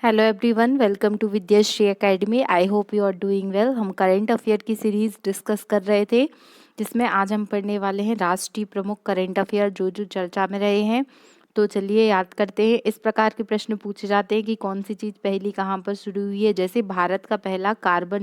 Hello everyone, welcome to Vidyashree academy. I hope you are doing well. हम current affair की series discuss कर रहे थे, जिसमें आज हम पढ़ने वाले हैं राष्ट्रीय प्रमुख करंट अफेयर जो जो चर्चा में रहे हैं। तो चलिए याद करते हैं। इस प्रकार के प्रश्न पूछे जाते हैं कि कौन सी चीज़ पहली कहाँ पर शुरू हुई है। जैसे भारत का पहला कार्बन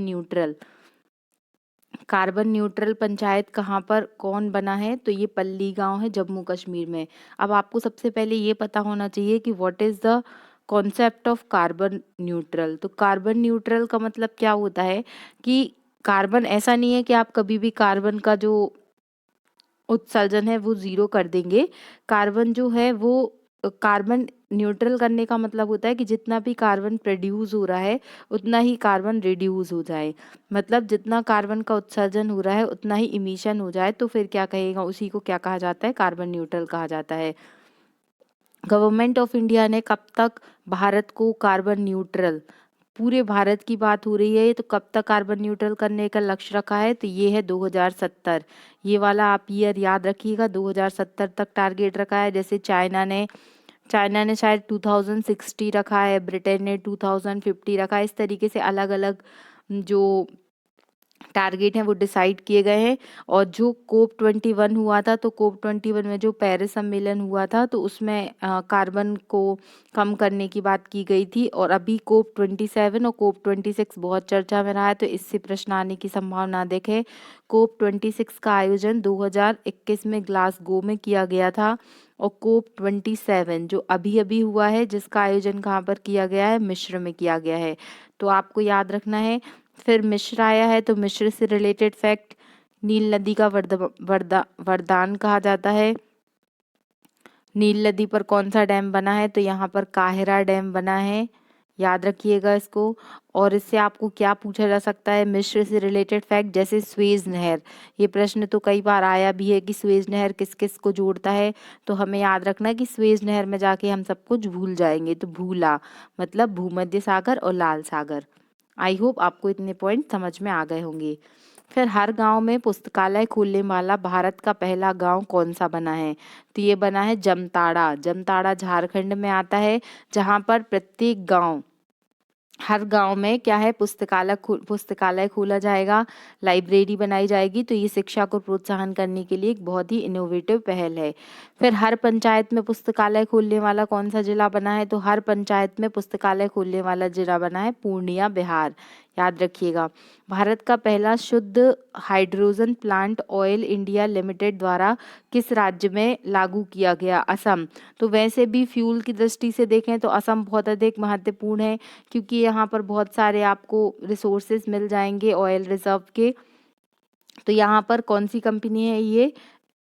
न्यूट्रल पंचायत कहाँ पर कौन बना है, तो ये पल्ली गांव है जम्मू कश्मीर में। अब आपको सबसे पहले ये पता होना चाहिए कि what is the concept of carbon neutral. तो कार्बन न्यूट्रल का मतलब क्या होता है कि कार्बन ऐसा नहीं है कि आप कभी भी कार्बन का जो उत्सर्जन है वो जीरो कर देंगे। कार्बन जो है वो कार्बन न्यूट्रल करने का मतलब होता है कि जितना भी कार्बन प्रोड्यूस हो रहा है उतना ही कार्बन रिड्यूस हो जाए। मतलब जितना कार्बन का उत्सर्जन हो रहा है उतना ही इमिशन हो जाए, तो फिर क्या कहेगा, उसी को क्या कहा जाता है, कार्बन न्यूट्रल कहा जाता है। गवर्नमेंट ऑफ इंडिया ने कब तक भारत को कार्बन न्यूट्रल, पूरे भारत की बात हो रही है, तो कब तक कार्बन न्यूट्रल करने का लक्ष्य रखा है, तो ये है 2070। ये वाला आप ईयर याद रखिएगा, 2070 तक टारगेट रखा है। जैसे चाइना ने शायद 2060 रखा है, ब्रिटेन ने 2050 रखा है। इस तरीके से अलग अलग जो टारगेट हैं वो डिसाइड किए गए हैं। और जो COP21 हुआ था, तो COP21 में जो पेरिस सम्मेलन हुआ था, तो उसमें कार्बन को कम करने की बात की गई थी। और अभी COP27 और COP26 बहुत चर्चा में रहा है, तो इससे प्रश्न आने की संभावना देखें। COP26 का आयोजन 2021 में ग्लासगो में किया गया था, और COP27 जो अभी अभी हुआ है, जिसका आयोजन कहाँ पर किया गया है, मिस्र में किया गया है। तो आपको याद रखना है। फिर मिस्र आया है, तो मिस्र से रिलेटेड फैक्ट, नील नदी का वरदान कहा जाता है। नील नदी पर कौन सा डैम बना है, तो यहाँ पर काहिरा डैम बना है, याद रखिएगा इसको। और इससे आपको क्या पूछा जा सकता है, मिस्र से रिलेटेड फैक्ट, जैसे स्वेज नहर। ये प्रश्न तो कई बार आया भी है कि स्वेज नहर किस किस को जोड़ता है, तो हमें याद रखना है कि स्वेज नहर में जाके हम सब कुछ भूल जाएंगे। तो भूला मतलब भूमध्य सागर और लाल सागर। आई होप आपको इतने पॉइंट समझ में आ गए होंगे। फिर हर गांव में पुस्तकालय खोलने वाला भारत का पहला गांव कौन सा बना है, तो ये बना है जमताड़ा। जमताड़ा झारखंड में आता है, जहां पर प्रत्येक गांव, हर गांव में क्या है, पुस्तकालय खोला जाएगा, लाइब्रेरी बनाई जाएगी। तो ये शिक्षा को प्रोत्साहन करने के लिए एक बहुत ही इनोवेटिव पहल है। फिर हर पंचायत में पुस्तकालय खोलने वाला कौन सा जिला बना है, तो हर पंचायत में पुस्तकालय खोलने वाला जिला बना है पूर्णिया, बिहार। याद रखिएगा। भारत का पहला शुद्ध hydrogen plant oil India limited द्वारा किस राज्य में लागू किया गया, असम। तो वैसे भी फ्यूल की दृष्टि से देखें तो असम बहुत अधिक महत्वपूर्ण है, क्योंकि यहाँ पर बहुत सारे आपको रिसोर्सेज मिल जाएंगे ऑयल रिजर्व के। तो यहाँ पर कौन सी कंपनी है, ये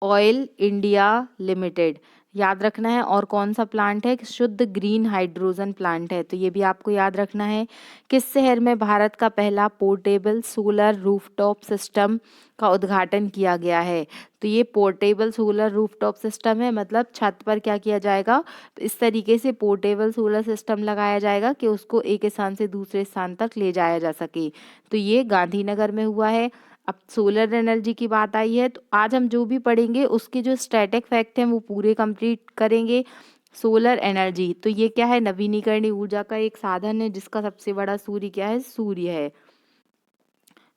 ऑयल इंडिया लिमिटेड, याद रखना है। और कौन सा प्लांट है, शुद्ध ग्रीन हाइड्रोजन प्लांट है, तो ये भी आपको याद रखना है। किस शहर में भारत का पहला पोर्टेबल सोलर रूफटॉप सिस्टम का उद्घाटन किया गया है, तो ये पोर्टेबल सोलर रूफटॉप सिस्टम है, मतलब छत पर क्या किया जाएगा, इस तरीके से पोर्टेबल सोलर सिस्टम लगाया जाएगा कि उसको एक स्थान से दूसरे स्थान तक ले जाया जा सके। तो ये गांधीनगर में हुआ है। अब सोलर एनर्जी की बात आई है, तो आज हम जो भी पढ़ेंगे उसके जो स्टैटिक फैक्ट हैं वो पूरे कंप्लीट करेंगे। सोलर एनर्जी, तो ये क्या है, नवीनीकरणीय ऊर्जा का एक साधन है, जिसका सबसे बड़ा सूर्य क्या है, सूर्य है।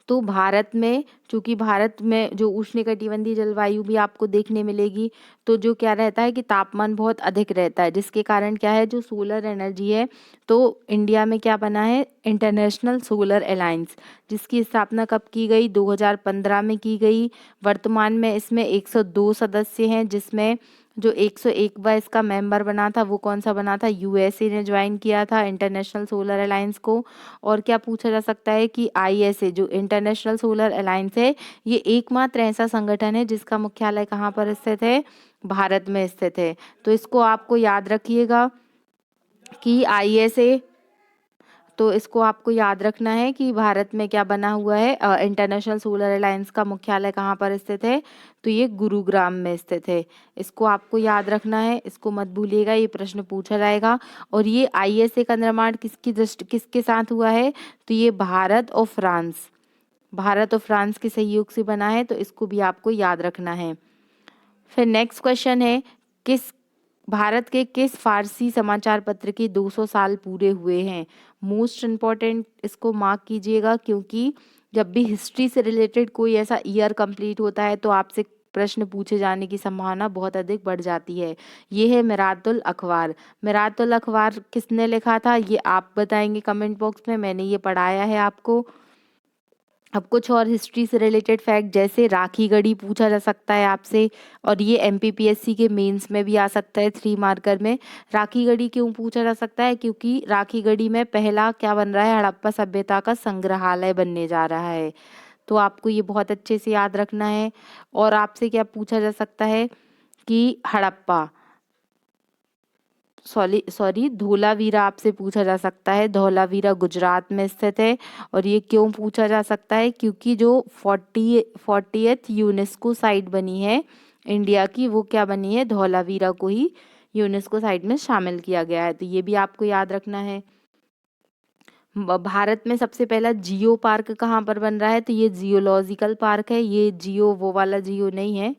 तो भारत में, चूंकि भारत में जो उष्णकटिबंधीय जलवायु भी आपको देखने मिलेगी, तो जो क्या रहता है कि तापमान बहुत अधिक रहता है, जिसके कारण क्या है, जो सोलर एनर्जी है, तो इंडिया में क्या बना है, इंटरनेशनल सोलर अलायंस, जिसकी स्थापना कब की गई, 2015 में की गई। वर्तमान में इसमें 102 सदस्य हैं, जिसमें जो 101वां इसका मेंबर बना था वो कौन सा बना था, यूएसए ने ज्वाइन किया था इंटरनेशनल सोलर अलायंस को। और क्या पूछा जा सकता है कि आईएसए जो इंटरनेशनल सोलर अलायंस है, ये एकमात्र ऐसा संगठन है जिसका मुख्यालय कहाँ पर स्थित है, भारत में स्थित है। तो इसको आपको याद रखिएगा कि आईएसए, तो इसको आपको याद रखना है कि भारत में क्या बना हुआ है, इंटरनेशनल सोलर अलायंस का मुख्यालय कहाँ पर स्थित है, तो ये गुरुग्राम में स्थित है। इसको आपको याद रखना है, इसको मत भूलिएगा, ये प्रश्न पूछा जाएगा। और ये आईएसए का निर्माण किसके साथ हुआ है, तो ये भारत और फ्रांस के सहयोग से बना है, तो इसको भी आपको याद रखना है। फिर नेक्स्ट क्वेश्चन है, किस भारत के किस फारसी समाचार पत्र के 200 साल पूरे हुए हैं? मोस्ट इम्पॉर्टेंट, इसको मार्क कीजिएगा, क्योंकि जब भी हिस्ट्री से रिलेटेड कोई ऐसा ईयर कंप्लीट होता है तो आपसे प्रश्न पूछे जाने की संभावना बहुत अधिक बढ़ जाती है। ये है मिरातुल अखबार। मिरातुल अखबार किसने लिखा था, ये आप बताएंगे कमेंट बॉक्स में, मैंने ये पढ़ाया है आपको। अब कुछ और हिस्ट्री से रिलेटेड फैक्ट, जैसे राखी गढ़ी पूछा जा सकता है आपसे, और ये एमपीपीएससी के मेंस में भी आ सकता है 3 मार्कर में। राखी गढ़ी क्यों पूछा जा सकता है, क्योंकि राखी गढ़ी में पहला क्या बन रहा है, हड़प्पा सभ्यता का संग्रहालय बनने जा रहा है। तो आपको ये बहुत अच्छे से याद रखना है। और आपसे क्या पूछा जा सकता है कि हड़प्पा, सॉरी धोलावीरा आपसे पूछा जा सकता है। धौलावीरा गुजरात में स्थित है। और ये क्यों पूछा जा सकता है, क्योंकि जो 40th यूनेस्को साइट बनी है इंडिया की, वो क्या बनी है, धौलावीरा को ही यूनेस्को साइट में शामिल किया गया है। तो ये भी आपको याद रखना है। भारत में सबसे पहला जियो पार्क कहाँ पर बन रहा है, तो ये जियोलॉजिकल पार्क है। ये जियो वो वाला जियो नहीं है,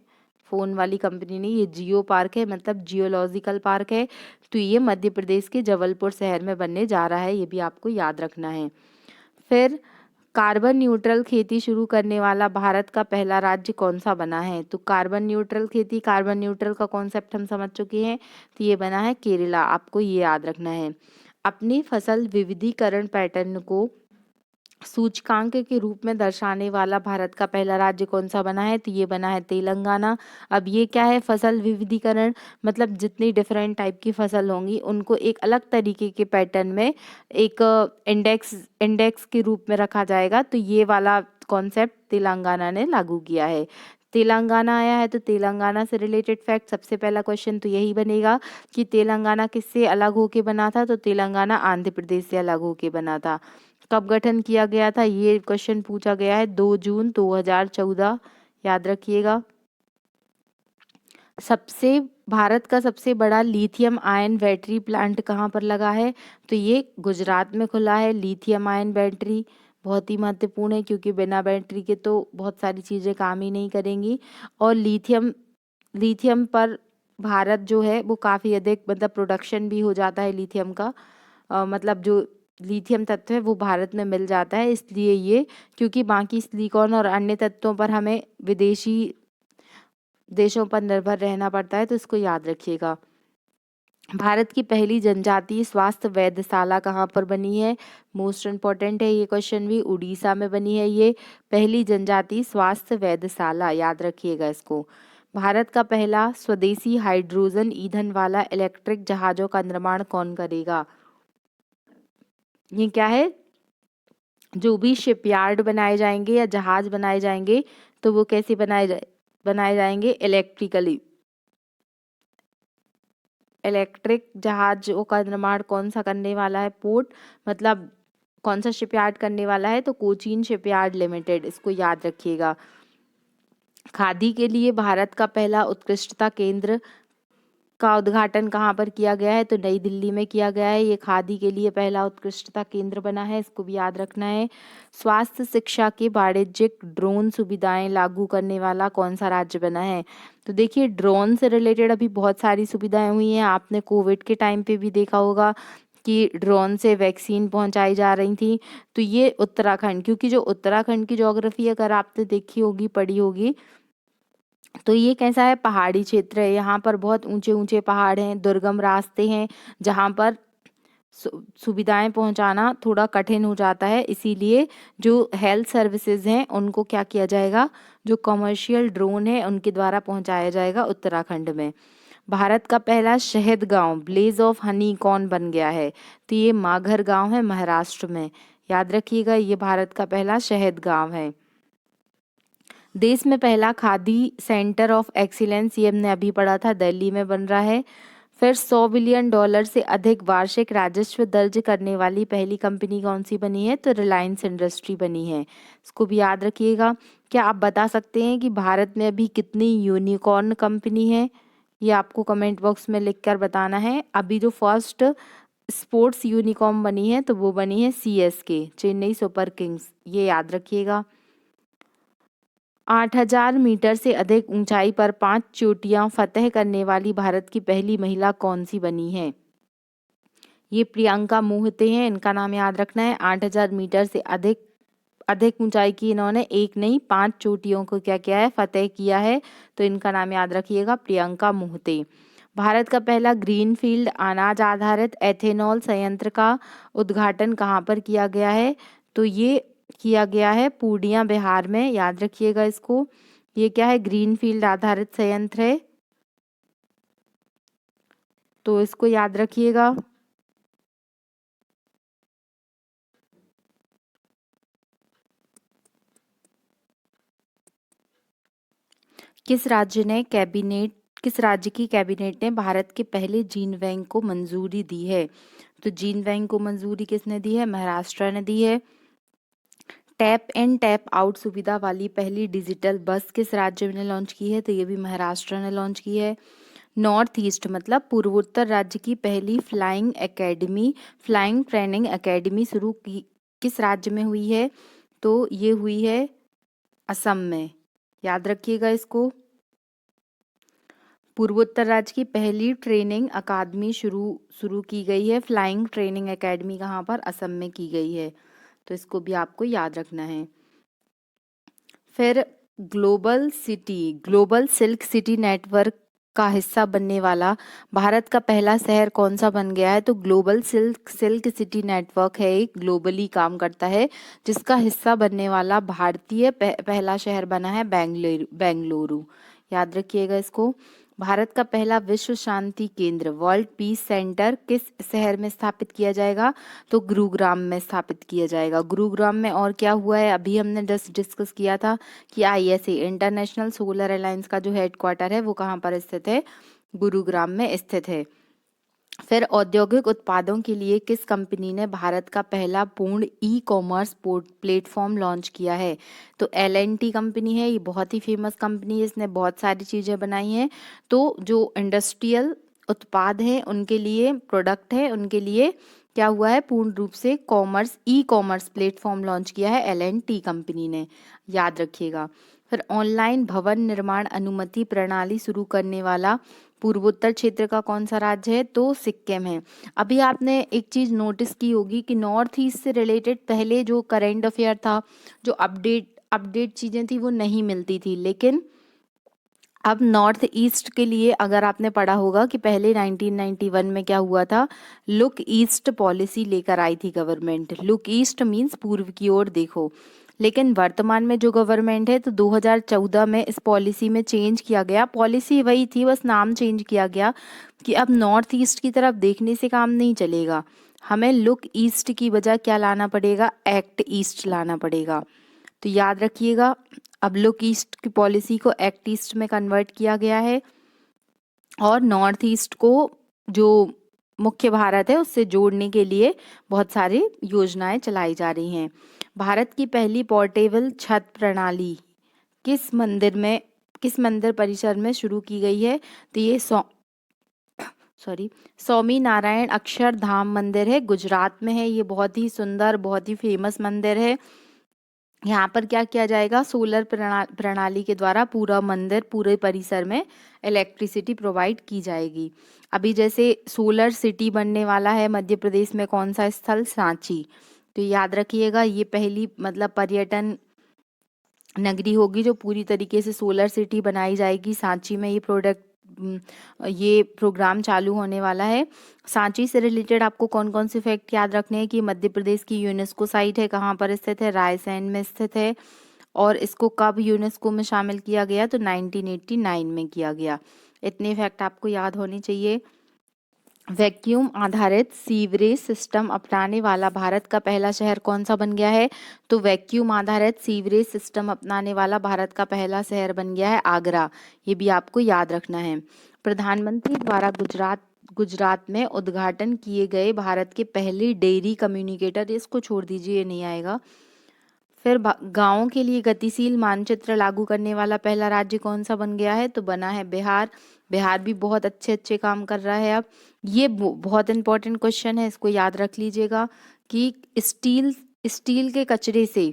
फोन वाली कंपनी नहीं, ये जियो पार्क है, मतलब जियोलॉजिकल पार्क है। तो ये मध्य प्रदेश के जबलपुर शहर में बनने जा रहा है, ये भी आपको याद रखना है। फिर कार्बन न्यूट्रल खेती शुरू करने वाला भारत का पहला राज्य कौन सा बना है, तो कार्बन न्यूट्रल खेती, कार्बन न्यूट्रल का कॉन्सेप्ट हम समझ चुके हैं, तो ये बना है केरला, आपको ये याद रखना है। अपनी फसल विविधीकरण पैटर्न को सूचकांक के रूप में दर्शाने वाला भारत का पहला राज्य कौन सा बना है, तो ये बना है तेलंगाना। अब ये क्या है, फसल विविधीकरण, मतलब जितनी डिफरेंट टाइप की फसल होंगी उनको एक अलग तरीके के पैटर्न में एक इंडेक्स के रूप में रखा जाएगा। तो ये वाला कॉन्सेप्ट तेलंगाना ने लागू किया है। तेलंगाना आया है तो तेलंगाना से रिलेटेड फैक्ट, सबसे पहला क्वेश्चन तो यही बनेगा कि तेलंगाना किससे अलग होके बना था, तो तेलंगाना आंध्र प्रदेश से अलग होके बना था। कब गठन किया गया था, ये क्वेश्चन पूछा गया है 2 जून 2014, याद रखिएगा। सबसे भारत का सबसे बड़ा लिथियम आयन बैटरी प्लांट कहाँ पर लगा है, तो ये गुजरात में खुला है। लिथियम आयन बैटरी बहुत ही महत्वपूर्ण है, क्योंकि बिना बैटरी के तो बहुत सारी चीज़ें काम ही नहीं करेंगी। और लिथियम लिथियम पर भारत जो है वो काफ़ी अधिक, मतलब प्रोडक्शन भी हो जाता है लिथियम का, मतलब जो लिथियम तत्व है वो भारत में मिल जाता है, इसलिए ये, क्योंकि बाकी सिलिकॉन और अन्य तत्वों पर हमें विदेशी देशों पर निर्भर रहना पड़ता है, तो इसको याद रखिएगा। भारत की पहली जनजातीय स्वास्थ्य वेधशाला कहाँ पर बनी है, मोस्ट इम्पॉर्टेंट है ये क्वेश्चन भी, उड़ीसा में बनी है ये पहली जनजातीय स्वास्थ्य वेधशाला, याद रखिएगा इसको। भारत का पहला स्वदेशी हाइड्रोजन ईंधन वाला इलेक्ट्रिक जहाजों का निर्माण कौन करेगा, ये क्या है, जो भी शिपयार्ड बनाए जाएंगे या जहाज बनाए जाएंगे तो वो कैसे बनाए जाएंगे, इलेक्ट्रिक जहाजों का निर्माण कौन सा करने वाला है, पोर्ट, मतलब कौन सा शिपयार्ड करने वाला है, तो कोचीन शिपयार्ड लिमिटेड, इसको याद रखिएगा। खादी के लिए भारत का पहला उत्कृष्टता केंद्र का उद्घाटन कहाँ पर किया गया है, तो नई दिल्ली में किया गया है। ये खादी के लिए पहला उत्कृष्टता केंद्र बना है, इसको भी याद रखना है। स्वास्थ्य शिक्षा के वाणिज्यिक ड्रोन सुविधाएं लागू करने वाला कौन सा राज्य बना है, तो देखिए ड्रोन से रिलेटेड अभी बहुत सारी सुविधाएं हुई हैं। आपने कोविड के टाइम पे भी देखा होगा कि ड्रोन से वैक्सीन पहुंचाई जा रही थी। तो ये उत्तराखंड, क्योंकि जो उत्तराखंड की ज्योग्राफी अगर आपने देखी होगी, पढ़ी होगी, तो ये कैसा है, पहाड़ी क्षेत्र है, यहाँ पर बहुत ऊंचे ऊंचे पहाड़ हैं, दुर्गम रास्ते हैं, जहाँ पर सुविधाएं पहुंचाना थोड़ा कठिन हो जाता है, इसीलिए जो हेल्थ सर्विसेज हैं उनको क्या किया जाएगा, जो कमर्शियल ड्रोन है उनके द्वारा पहुंचाया जाएगा उत्तराखंड में। भारत का पहला शहद गांव ब्लेज ऑफ हनी कौन बन गया है, तो ये माघर गांव है महाराष्ट्र में, याद रखिएगा, ये भारत का पहला शहद गांव है। देश में पहला खादी सेंटर ऑफ एक्सीलेंस, ये हमने अभी पढ़ा था, दिल्ली में बन रहा है। फिर $100 बिलियन से अधिक वार्षिक राजस्व दर्ज करने वाली पहली कंपनी कौन सी बनी है, तो रिलायंस इंडस्ट्री बनी है, इसको भी याद रखिएगा। क्या आप बता सकते हैं कि भारत में अभी कितनी यूनिकॉर्न कंपनी है, ये आपको कमेंट बॉक्स में लिखकर बताना है। अभी जो फर्स्ट स्पोर्ट्स यूनिकॉर्न बनी है तो वो बनी है CSK, चेन्नई सुपर किंग्स, ये याद रखिएगा। 8,000 मीटर से अधिक ऊंचाई पर 5 चोटियां फतह करने वाली भारत की पहली महिला कौन सी बनी है? ये प्रियंका मोहिते हैं, इनका नाम याद रखना है। 8,000 मीटर से अधिक अधिक ऊंचाई की इन्होंने एक नहीं 5 चोटियों को क्या किया है, फतेह किया है। तो इनका नाम याद रखिएगा, प्रियंका मोहिते। भारत का पहला ग्रीनफील्ड अनाज आधारित एथेनॉल संयंत्र का उद्घाटन कहाँ पर किया गया है? तो ये किया गया है पूर्णिया बिहार में, याद रखिएगा इसको। ये क्या है, ग्रीनफील्ड आधारित संयंत्र है, तो इसको याद रखिएगा। किस राज्य की कैबिनेट ने भारत के पहले जीन बैंक को मंजूरी दी है? तो जीन बैंक को मंजूरी किसने दी है? महाराष्ट्र ने दी है। टैप इन टैप आउट सुविधा वाली पहली डिजिटल बस किस राज्य ने लॉन्च की है? तो ये भी महाराष्ट्र ने लॉन्च की है। नॉर्थ ईस्ट मतलब पूर्वोत्तर राज्य की पहली फ्लाइंग ट्रेनिंग एकेडमी शुरू की किस राज्य में हुई है? तो ये हुई है असम में, याद रखिएगा इसको। पूर्वोत्तर राज्य की पहली ट्रेनिंग अकादमी शुरू की गई है, फ्लाइंग ट्रेनिंग एकेडमी कहाँ पर? असम में की गई है, तो इसको भी आपको याद रखना है। फिर ग्लोबल सिल्क सिटी नेटवर्क का हिस्सा बनने वाला भारत का पहला शहर कौन सा बन गया है? तो ग्लोबल सिल्क सिटी नेटवर्क है, एक ग्लोबली काम करता है, जिसका हिस्सा बनने वाला भारतीय पहला शहर बना है बेंगलुरु, याद रखिएगा इसको। भारत का पहला विश्व शांति केंद्र वर्ल्ड पीस सेंटर किस शहर में स्थापित किया जाएगा? तो गुरुग्राम में स्थापित किया जाएगा। गुरुग्राम में और क्या हुआ है, अभी हमने जस्ट डिस्कस किया था कि ISA इंटरनेशनल सोलर अलायंस का जो हेडक्वार्टर है वो कहाँ पर स्थित है? गुरुग्राम में स्थित है। फिर औद्योगिक उत्पादों के लिए किस कंपनी ने भारत का पहला पूर्ण ई-कॉमर्स प्लेटफॉर्म लॉन्च किया है? तो L&T कंपनी है, ये बहुत ही फेमस कंपनी है, इसने बहुत सारी चीज़ें बनाई हैं। तो जो इंडस्ट्रियल उत्पाद हैं उनके लिए, प्रोडक्ट है उनके लिए क्या हुआ है, पूर्ण रूप से ई-कॉमर्स प्लेटफॉर्म लॉन्च किया है L&T कंपनी ने, याद रखिएगा। फिर ऑनलाइन भवन निर्माण अनुमति प्रणाली शुरू करने वाला पूर्वोत्तर क्षेत्र का कौन सा राज्य है? तो सिक्किम है। अभी आपने एक चीज नोटिस की होगी कि नॉर्थ ईस्ट से रिलेटेड पहले जो करंट अफेयर था, जो अपडेट चीजें थी वो नहीं मिलती थी, लेकिन अब नॉर्थ ईस्ट के लिए अगर आपने पढ़ा होगा कि पहले 1991 में क्या हुआ था, लुक ईस्ट पॉलिसी लेकर आई थी गवर्नमेंट। लुक ईस्ट मींस पूर्व की ओर देखो, लेकिन वर्तमान में जो गवर्नमेंट है तो 2014 में इस पॉलिसी में चेंज किया गया। पॉलिसी वही थी, बस नाम चेंज किया गया कि अब नॉर्थ ईस्ट की तरफ देखने से काम नहीं चलेगा, हमें लुक ईस्ट की बजाय क्या लाना पड़ेगा, एक्ट ईस्ट लाना पड़ेगा। तो याद रखिएगा, अब लुक ईस्ट की पॉलिसी को एक्ट ईस्ट में कन्वर्ट किया गया है और नॉर्थ ईस्ट को जो मुख्य भारत है उससे जोड़ने के लिए बहुत सारी योजनाएं चलाई जा रही हैं। भारत की पहली पोर्टेबल छत प्रणाली किस मंदिर परिसर में शुरू की गई है? तो ये स्वामी नारायण अक्षरधाम मंदिर है, गुजरात में है। ये बहुत ही सुंदर, बहुत ही फेमस मंदिर है। यहाँ पर क्या किया जाएगा, सोलर प्रणाली के द्वारा पूरा मंदिर, पूरे परिसर में इलेक्ट्रिसिटी प्रोवाइड की जाएगी। अभी जैसे सोलर सिटी बनने वाला है मध्य प्रदेश में, कौन सा स्थल? सांची। तो याद रखिएगा, ये पहली मतलब पर्यटन नगरी होगी जो पूरी तरीके से सोलर सिटी बनाई जाएगी। सांची में ये प्रोग्राम चालू होने वाला है। सांची से रिलेटेड आपको कौन कौन से फैक्ट याद रखने हैं कि मध्य प्रदेश की यूनेस्को साइट है, कहाँ पर स्थित है? रायसेन में स्थित है। और इसको कब यूनेस्को में शामिल किया गया? तो 1989 में किया गया। इतने फैक्ट आपको याद होने चाहिए। वैक्यूम आधारित सीवरेज सिस्टम अपनाने वाला भारत का पहला शहर कौन सा बन गया है? तो वैक्यूम आधारित सीवरेज सिस्टम अपनाने वाला भारत का पहला शहर बन गया है आगरा। ये भी आपको याद रखना है। प्रधानमंत्री द्वारा गुजरात में उद्घाटन किए गए भारत के पहले डेयरी कम्युनिकेटर, इसको छोड़ दीजिए, ये नहीं आएगा। फिर गांवों के लिए गतिशील मानचित्र लागू करने वाला पहला राज्य कौन सा बन गया है? तो बना है बिहार। बिहार भी बहुत अच्छे अच्छे काम कर रहा है। अब ये बहुत इंपॉर्टेंट क्वेश्चन है, इसको याद रख लीजिएगा कि स्टील के कचरे से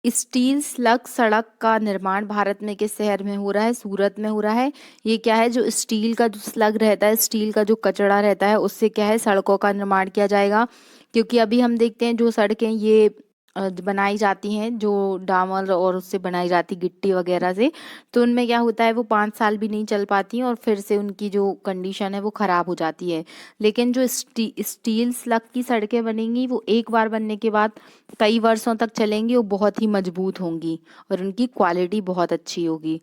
स्टील स्लग सड़क का निर्माण भारत में किस शहर में हो रहा है? सूरत में हो रहा है। ये क्या है, जो स्टील का जो स्लग रहता है, स्टील का जो कचरा रहता है, उससे क्या है, सड़कों का निर्माण किया जाएगा। क्योंकि अभी हम देखते हैं जो सड़कें ये बनाई जाती हैं, जो डामर और उससे बनाई जाती गिट्टी वगैरह से, तो उनमें क्या होता है, वो 5 साल भी नहीं चल पाती हैं और फिर से उनकी जो कंडीशन है वो खराब हो जाती है। लेकिन जो स्टील स्लग की सड़कें बनेंगी, वो एक बार बनने के बाद कई वर्षों तक चलेंगी, वो बहुत ही मजबूत होंगी और उनकी क्वालिटी बहुत अच्छी होगी।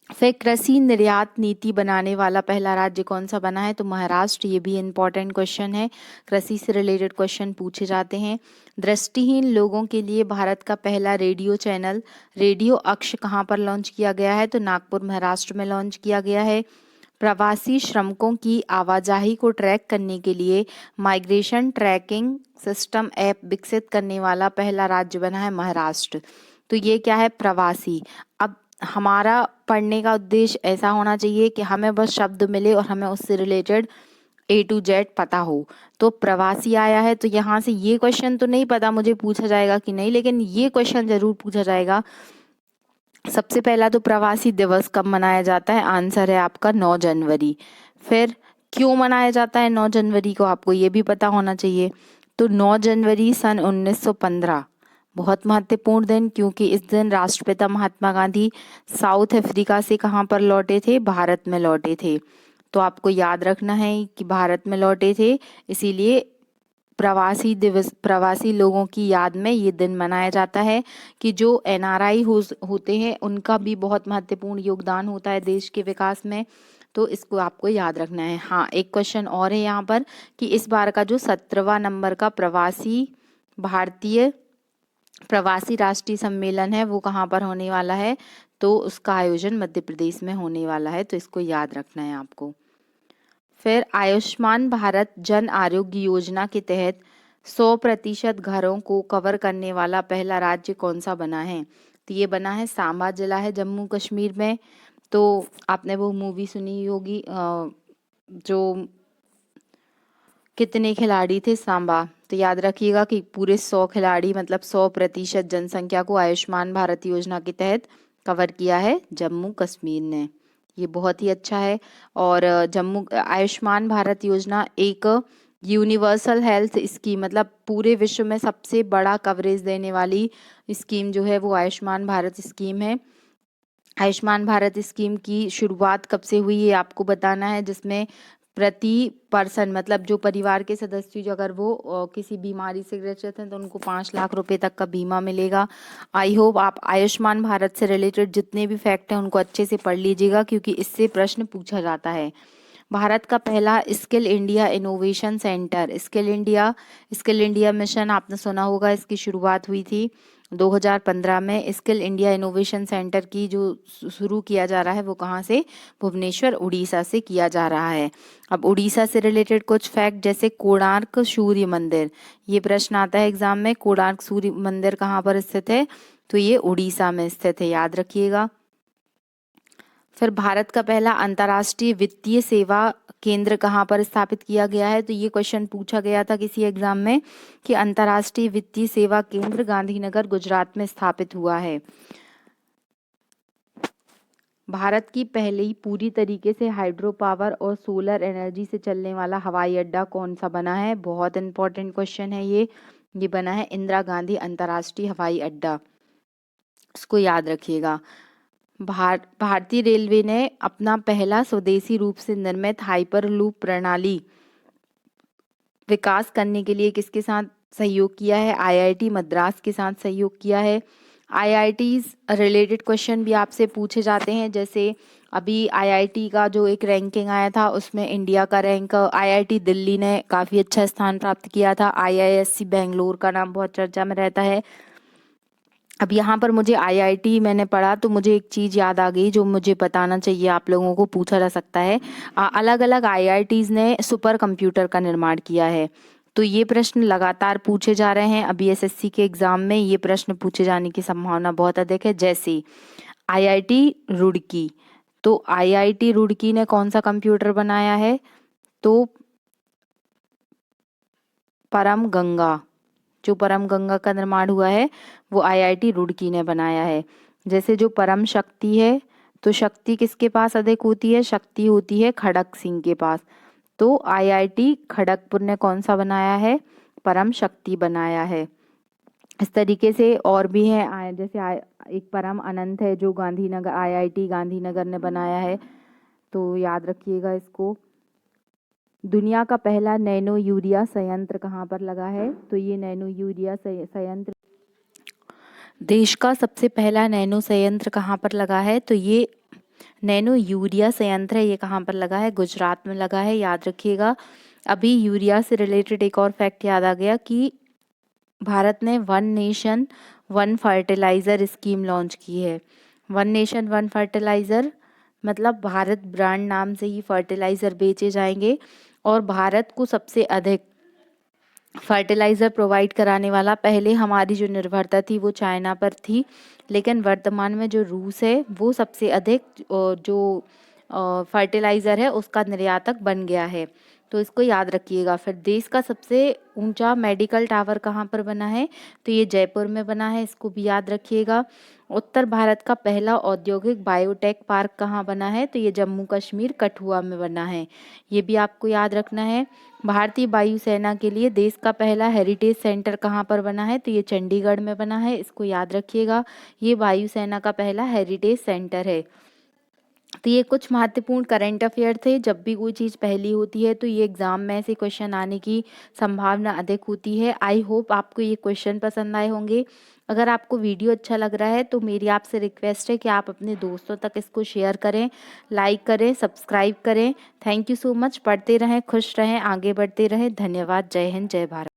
फिर कृषि निर्यात नीति बनाने वाला पहला राज्य कौन सा बना है? तो महाराष्ट्र। ये भी इम्पोर्टेंट क्वेश्चन है, कृषि से रिलेटेड क्वेश्चन पूछे जाते हैं। दृष्टिहीन लोगों के लिए भारत का पहला रेडियो चैनल रेडियो अक्ष कहाँ पर लॉन्च किया गया है? तो नागपुर महाराष्ट्र में लॉन्च किया गया है। प्रवासी श्रमिकों की आवाजाही को ट्रैक करने के लिए माइग्रेशन ट्रैकिंग सिस्टम ऐप विकसित करने वाला पहला राज्य बना है महाराष्ट्र। तो ये क्या है, प्रवासी। अब हमारा पढ़ने का उद्देश्य ऐसा होना चाहिए कि हमें बस शब्द मिले और हमें उससे रिलेटेड A to Z पता हो। तो प्रवासी आया है, तो यहाँ से ये क्वेश्चन तो नहीं पता मुझे पूछा जाएगा कि नहीं, लेकिन ये क्वेश्चन जरूर पूछा जाएगा। सबसे पहला तो प्रवासी दिवस कब मनाया जाता है? आंसर है आपका 9 जनवरी। फिर क्यों मनाया जाता है 9 जनवरी को, आपको ये भी पता होना चाहिए। तो 9 जनवरी सन 1915 बहुत महत्वपूर्ण दिन, क्योंकि इस दिन राष्ट्रपिता महात्मा गांधी साउथ अफ्रीका से कहाँ पर लौटे थे? भारत में लौटे थे। तो आपको याद रखना है कि भारत में लौटे थे, इसीलिए प्रवासी दिवस, प्रवासी लोगों की याद में ये दिन मनाया जाता है। कि जो NRI होते हैं, उनका भी बहुत महत्वपूर्ण योगदान होता है देश के विकास में। तो इसको आपको याद रखना है। हाँ, एक क्वेश्चन और है यहाँ पर कि इस बार का जो 17वां नंबर का प्रवासी राष्ट्रीय सम्मेलन है, वो कहाँ पर होने वाला है? तो उसका आयोजन मध्य प्रदेश में होने वाला है, तो इसको याद रखना है आपको। फिर आयुष्मान भारत जन आरोग्य योजना के तहत 100% घरों को कवर करने वाला पहला राज्य कौन सा बना है? तो ये बना है सांबा जिला है जम्मू कश्मीर में। तो आपने वो मूवी सुनी होगी, जो कितने खिलाड़ी थे सांबा, तो याद रखिएगा कि पूरे 100 खिलाड़ी, मतलब 100% जनसंख्या को आयुष्मान भारत योजना के तहत कवर किया है जम्मू कश्मीर ने। ये बहुत ही अच्छा है। और जम्मू आयुष्मान भारत योजना एक यूनिवर्सल हेल्थ स्कीम, मतलब पूरे विश्व में सबसे बड़ा कवरेज देने वाली स्कीम जो है वो आयुष्मान भारत स्कीम है। आयुष्मान भारत स्कीम की शुरुआत कब से हुई ये आपको बताना है, जिसमें प्रति पर्सन, मतलब जो परिवार के सदस्य, जो अगर वो किसी बीमारी से ग्रसित हैं, तो उनको 5 लाख रुपए तक का बीमा मिलेगा। आई होप आप आयुष्मान भारत से रिलेटेड जितने भी फैक्ट हैं उनको अच्छे से पढ़ लीजिएगा, क्योंकि इससे प्रश्न पूछा जाता है। भारत का पहला skill India innovation centre, skill India mission आपने सुना होगा, इसकी शुरुआत हुई थी 2015 में। स्किल इंडिया इनोवेशन सेंटर की जो शुरू किया जा रहा है वो कहाँ से? भुवनेश्वर उड़ीसा से किया जा रहा है। अब उड़ीसा से रिलेटेड कुछ फैक्ट, जैसे कोणार्क सूर्य मंदिर, ये प्रश्न आता है एग्जाम में, कोणार्क सूर्य मंदिर कहाँ पर स्थित है? तो ये उड़ीसा में स्थित है, याद रखिएगा। फिर भारत का पहला अंतर्राष्ट्रीय वित्तीय सेवा केंद्र कहाँ पर स्थापित किया गया है? तो ये क्वेश्चन पूछा गया था किसी एग्जाम में कि अंतर्राष्ट्रीय वित्तीय सेवा केंद्र गांधीनगर गुजरात में स्थापित हुआ है। भारत की पहली पूरी तरीके से हाइड्रो पावर और सोलर एनर्जी से चलने वाला हवाई अड्डा कौन सा बना है? बहुत इंपॉर्टेंट क्वेश्चन है ये बना है इंदिरा गांधी अंतर्राष्ट्रीय हवाई अड्डा, इसको याद रखिएगा। भारतीय रेलवे ने अपना पहला स्वदेशी रूप से निर्मित हाइपरलूप प्रणाली विकास करने के लिए किसके साथ सहयोग किया है? IIT मद्रास के साथ सहयोग किया है। IITs रिलेटेड क्वेश्चन भी आपसे पूछे जाते हैं, जैसे अभी IIT का जो एक रैंकिंग आया था, उसमें इंडिया का रैंक IIT दिल्ली ने काफ़ी अच्छा स्थान प्राप्त किया था। IISc बेंगलोर का नाम बहुत चर्चा में रहता है। अब यहाँ पर मुझे IIT मैंने पढ़ा तो मुझे एक चीज़ याद आ गई जो मुझे बताना चाहिए, आप लोगों को पूछा जा सकता है। अलग अलग IITs ने सुपर कंप्यूटर का निर्माण किया है, तो ये प्रश्न लगातार पूछे जा रहे हैं। अभी SSC के एग्ज़ाम में ये प्रश्न पूछे जाने की संभावना बहुत अधिक है। जैसे IIT रुड़की, तो IIT रुड़की ने कौन सा कंप्यूटर बनाया है? तो परम गंगा, जो परम गंगा का निर्माण हुआ है वो IIT रुड़की ने बनाया है। जैसे जो परम शक्ति है, तो शक्ति किसके पास अधिक होती है? शक्ति होती है खड़क सिंह के पास। तो IIT खड़गपुर ने कौन सा बनाया है? परम शक्ति बनाया है। इस तरीके से और भी हैं, जैसे एक परम अनंत है जो गांधीनगर, IIT गांधीनगर ने बनाया है, तो याद रखिएगा इसको। दुनिया का पहला नैनो यूरिया संयंत्र कहाँ पर लगा है? तो ये नैनो यूरिया संयंत्र, देश का सबसे पहला नैनो संयंत्र कहाँ पर लगा है? तो ये नैनो यूरिया संयंत्र है, ये कहाँ पर लगा है? गुजरात में लगा है, याद रखिएगा। अभी यूरिया से रिलेटेड एक और फैक्ट याद आ गया कि भारत ने one nation one fertiliser scheme launch की है। वन नेशन वन फर्टिलाइज़र मतलब भारत ब्रांड नाम से ही फर्टिलाइज़र बेचे जाएंगे और भारत को सबसे अधिक फर्टिलाइज़र प्रोवाइड कराने वाला, पहले हमारी जो निर्भरता थी वो चाइना पर थी, लेकिन वर्तमान में जो रूस है वो सबसे अधिक जो फर्टिलाइज़र है उसका निर्यातक बन गया है। तो इसको याद रखिएगा। फिर देश का सबसे ऊंचा मेडिकल टावर कहाँ पर बना है? तो ये जयपुर में बना है, इसको भी याद रखिएगा। उत्तर भारत का पहला औद्योगिक बायोटेक पार्क कहाँ बना है? तो ये जम्मू कश्मीर कठुआ में बना है, ये भी आपको याद रखना है। भारतीय वायुसेना के लिए देश का पहला हेरिटेज सेंटर कहाँ पर बना है? तो ये चंडीगढ़ में बना है, इसको याद रखिएगा। ये वायुसेना का पहला हेरिटेज सेंटर है। तो ये कुछ महत्वपूर्ण करंट अफेयर थे। जब भी कोई चीज़ पहली होती है तो ये एग्ज़ाम में से क्वेश्चन आने की संभावना अधिक होती है। आई होप आपको ये क्वेश्चन पसंद आए होंगे। अगर आपको वीडियो अच्छा लग रहा है तो मेरी आपसे रिक्वेस्ट है कि आप अपने दोस्तों तक इसको शेयर करें, लाइक करें, सब्सक्राइब करें। Thank you so much. पढ़ते रहें, खुश रहें, आगे बढ़ते रहें। धन्यवाद। जय हिंद, जय भारत।